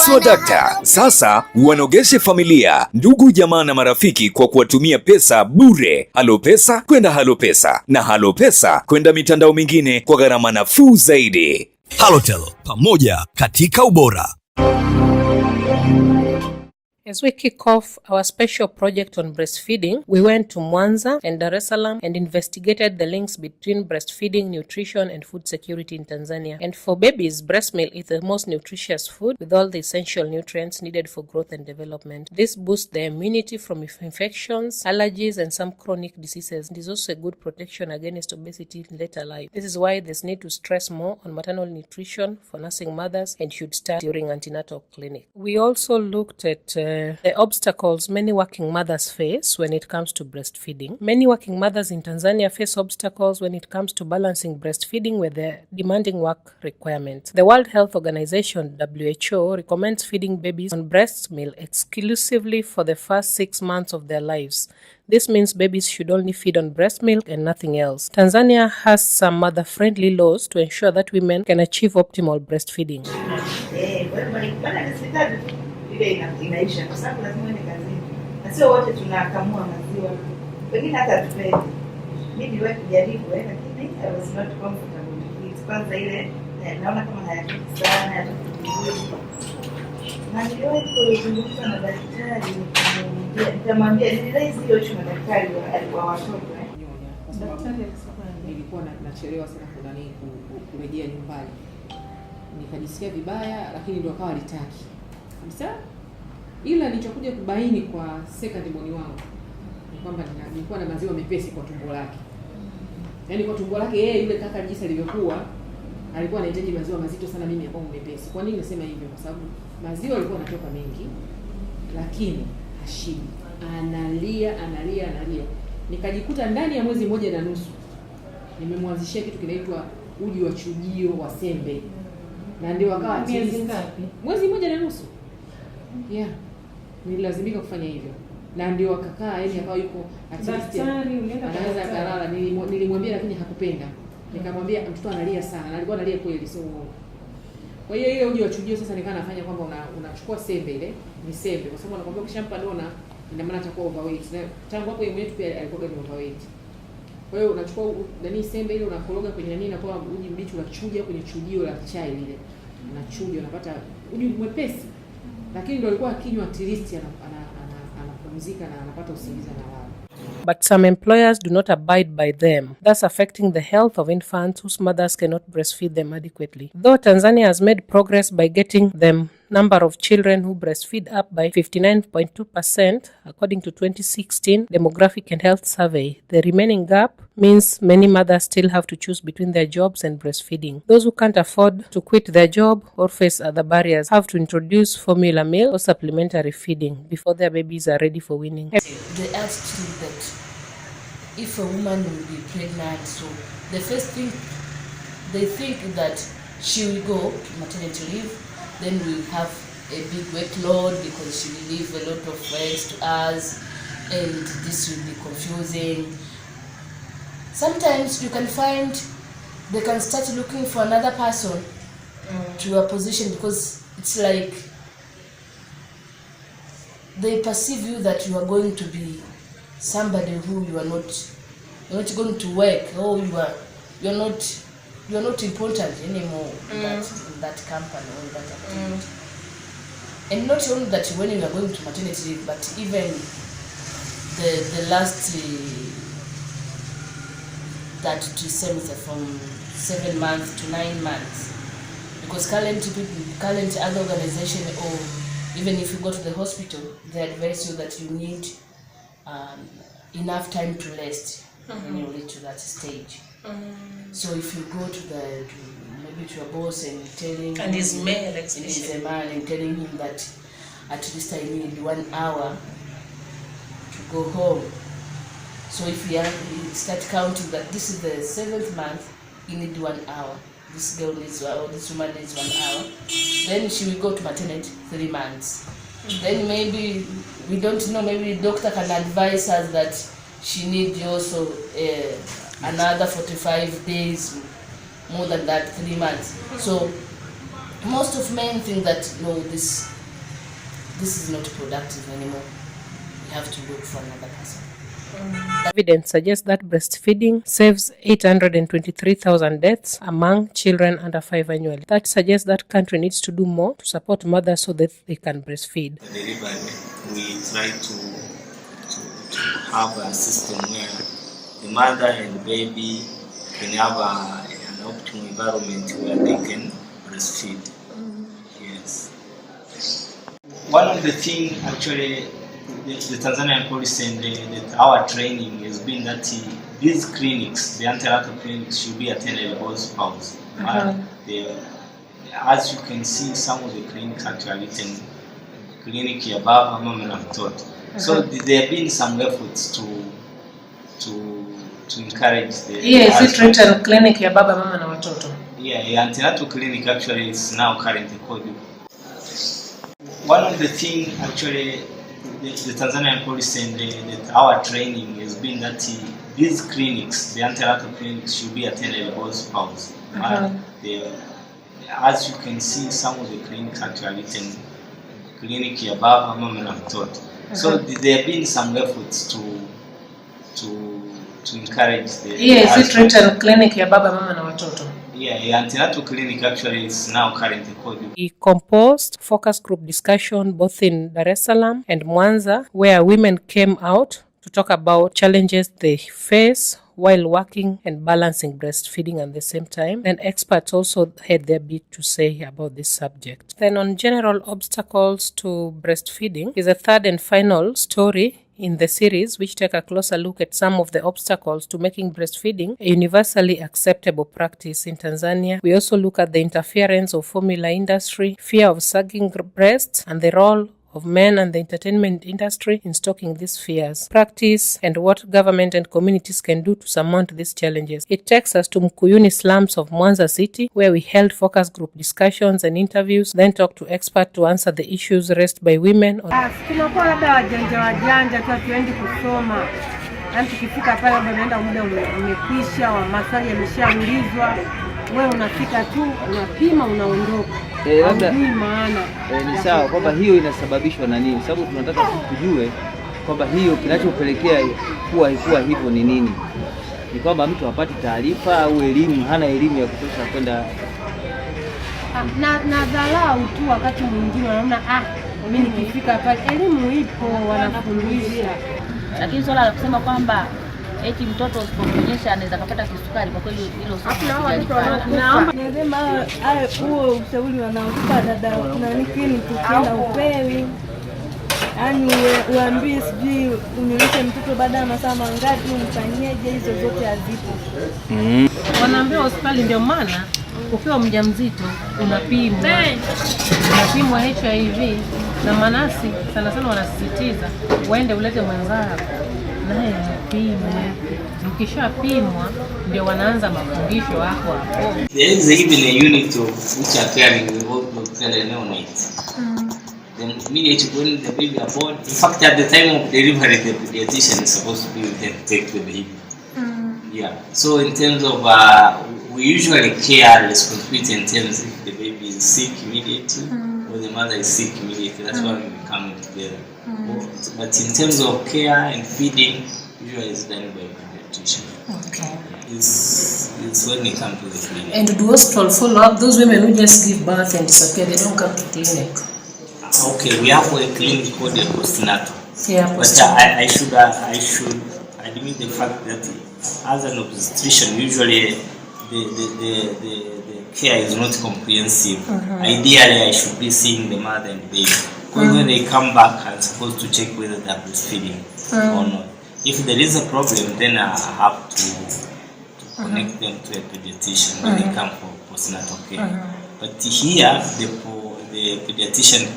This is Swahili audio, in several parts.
Swadakta sasa wanogeshe familia, ndugu, jamaa na marafiki kwa kuwatumia pesa bure. Halo Pesa kwenda Halo Pesa na Halo Pesa kwenda mitandao mingine kwa gharama nafuu zaidi. Halotel, pamoja katika ubora. As we kick off our special project on breastfeeding, we went to Mwanza and Salaam and investigated the links between breastfeeding, nutrition, and food security in Tanzania. And for babies, breast milk is the most nutritious food with all the essential nutrients needed for growth and development. This boosts their immunity from infections, allergies, and some chronic diseases. It is also a good protection against obesity in later life. This is why there's need to stress more on maternal nutrition for nursing mothers and should start during antenatal clinic. We also looked at the obstacles many working mothers face when it comes to breastfeeding. Many working mothers in Tanzania face obstacles when it comes to balancing breastfeeding with their demanding work requirements. The World Health Organization, WHO, recommends feeding babies on breast milk exclusively for the first 6 months of their lives. This means babies should only feed on breast milk and nothing else. Tanzania has some mother-friendly laws to ensure that women can achieve optimal breastfeeding. Inaisha kwa sababu lazima ni kazini. Na sio wote tunakamua maziwa. Wengine hata tupendi. Mimi niwe kujaribu lakini I was not comfortable with it. Kwanza ile naona kama hayatoki sana, hayatoki. Na niliwahi kuzungumza na daktari, nikamwambia nililezi hiyo chuma daktari alikuwa watoto. Daktari alisema nilikuwa nachelewa sana kurejea nyumbani. Nikajisikia vibaya lakini ndio akawa alitaki. Kabisa. Ila nilichokuja kubaini kwa second born wangu ni kwamba nilikuwa na maziwa mepesi kwa tumbo lake. Yaani kwa tumbo lake yeye yule kaka jinsi alivyokuwa alikuwa anahitaji maziwa mazito sana, mimi hapo mepesi. Kwa nini nasema hivyo? Kwa sababu maziwa yalikuwa yanatoka mengi lakini hashibi. Analia. Nikajikuta ndani ya mwezi 1.5 nimemwanzishia kitu kinaitwa uji wa chujio wa sembe. Na ndio akawa miezi ngapi? Mwezi 1.5. Yeah. Nililazimika kufanya hivyo. Na ndio akakaa yani akawa yuko anaweza kalala. Nilimwambia lakini hakupenda. Nikamwambia mtoto analia sana. Na alikuwa analia kweli sio uongo. Kwa hiyo ile uji wa chujio sasa nikaa nafanya kwamba unachukua sembe ile, ni sembe kwa sababu anakuambia ukishampa dona ina maana atakuwa overweight. Na tangu hapo yeye mwenyewe pia alikuwa ni overweight. Kwa hiyo unachukua nani sembe ile unakoroga kwenye nini na kwa uji mbichi unachuja kwenye chujio la chai lile. Unachuja unapata uji mwepesi. Lakini ndio alikuwa akinywa at least anapumzika na anapata usingizi na lala. But some employers do not abide by them, thus affecting the health of infants whose mothers cannot breastfeed them adequately. Though Tanzania has made progress by getting the number of children who breastfeed up by 59.2%, according to 2016 Demographic and Health Survey, the remaining gap means many mothers still have to choose between their jobs and breastfeeding. Those who can't afford to quit their job or face other barriers have to introduce formula milk or supplementary feeding before their babies are ready for weaning. They asked that if a woman will be pregnant, so the first thing they think that she will go to maternity leave, then we'll have a big workload because she will leave a lot of eggs to us and this will be confusing. Sometimes you can find they can start looking for another person to a position because it's like they perceive you that you are going to be somebody who you're not going to work, or you're not important anymore in that company or in that activity. And not only that when you are going to maternity leave, but even the last that semester from 7 months to 9 months, because current other organization, or even if you go to the hospital, they advise you that you need enough time to rest when you reach to that stage. So if you go to maybe to your boss and telling him, And he's male, he's a man, and telling him that at least I need 1 hour to go home. So if you start counting that this is the 7th month, you need 1 hour. This girl needs, or this woman needs 1 hour. Then she will go to maternity 3 months. Then maybe we don't know. Maybe the doctor can advise us that she needs also another 45 days, more than that, 3 months. So most of men think that no, this this is not productive anymore. We have to look for another person. Evidence suggests that breastfeeding saves 823,000 deaths among children under 5 annually. That suggests that country needs to do more to support mothers so that they can breastfeed. Delivery, we try to have a system where the mother and the baby can have an optimal environment where they can breastfeed. Yes. One of the things actually the Tanzanian policy and our training has been that these clinics, the antenatal clinics, should be attended by both spouses. As you can see, some of the clinics actually written clinic ya baba mama na mtoto. So there have been some efforts to encourage the. Yes, it written clinic ya baba mama na watoto. Yeah, antenatal clinic actually is now currently called. One of the things actually the Tanzanian policy and our training has been that these clinics, the antenatal clinics, should be attended by both spouses. As you can see, some of the clinics actually written clinic ya baba mama na mtoto. So there have been some efforts to encourage the. Yes, it written clinic ya baba mama na watoto. Yeah, antenatal clinic actually is now currently called. We composed focus group discussion both in Dar es Salaam and Mwanza, where women came out to talk about challenges they face while working and balancing breastfeeding at the same time. And experts also had their bit to say about this subject. Then on general obstacles to breastfeeding is a third and final story in the series, which take a closer look at some of the obstacles to making breastfeeding a universally acceptable practice in Tanzania. We also look at the interference of formula industry, fear of sagging breasts, and the role of men and the entertainment industry in stoking these fears, practice, and what government and communities can do to surmount these challenges. It takes us to Mkuyuni slums of Mwanza city, where we held focus group discussions and interviews, then talked to experts to answer the issues raised by women. Tunakuwa labda wajanja tu hatuendi kusoma. Yaani tukifika pale labda unaenda muda umekwisha, maswali yameshaulizwa. Wewe unafika tu, unapima, unaondoka. Labda ni sawa kwamba hiyo inasababishwa na nini? Sababu tunataka tujue kwamba hiyo kinachopelekea kuwa hivyo ni nini. Ni kwamba mtu hapati taarifa au elimu, hana elimu ya kutosha kwenda na dharau tu. Wakati mwingine wanaona mimi nikifika pale elimu ipo, wanafundisha. Lakini swala la kusema kwamba eti mtoto usiponyesha anaweza kupata kisukari, kwa kweli hilo sio. Nasema huo ushauri wanaokupa dada, kuna nini tukienda upewi, yaani uambie sijui unilishe mtoto baada ya masaa mangapi, umfanyeje, hizo zote hazipo. Wanaambia hospitali, ndio maana ukiwa mjamzito unapimwa HIV na manasi sana wanasisitiza uende ulete mwenzako naye apimwe. Ukishapimwa ndio wanaanza mafundisho hapo. There is even a unit of which are caring with neonates. Then immediately when the baby are born, in fact at the time of delivery the pediatrician is supposed to be with them to take the baby. Yeah. So in terms of we usually care responsibility in terms if the baby is sick immediately or the mother is sick immediately. That's why we come together. But in terms of care and feeding, usually it's done by a pediatrician. Okay. It's when they come to the clinic. And do hospital follow up those women who just give birth and disappear? They don't come to clinic. Okay, we have a clinic called the postnatal. Yeah, but I should admit the fact that as an obstetrician, usually the care is not comprehensive. Ideally, I should be seeing the mother and baby. Because when they come back, I'm supposed to check whether they're breastfeeding or not. If there is a problem, then I have to connect them to a pediatrician when they come for postnatal care. But here, the pediatrician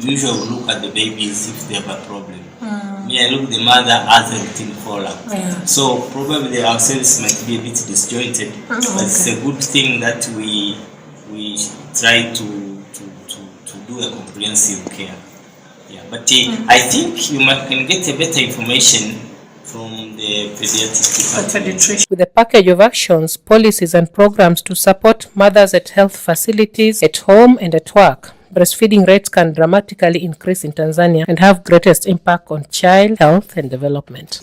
usually will look at the babies if they have a problem. Me, I look the mother as a routine follow-up. So probably our service might be a bit disjointed, but it's a good thing that we try to do a comprehensive care. Yeah, but I think you can get a better information from the pediatric department. With a package of actions, policies and programs to support mothers at health facilities, at home and at work. breastfeeding rates can dramatically increase in Tanzania and have greatest impact on child health and development.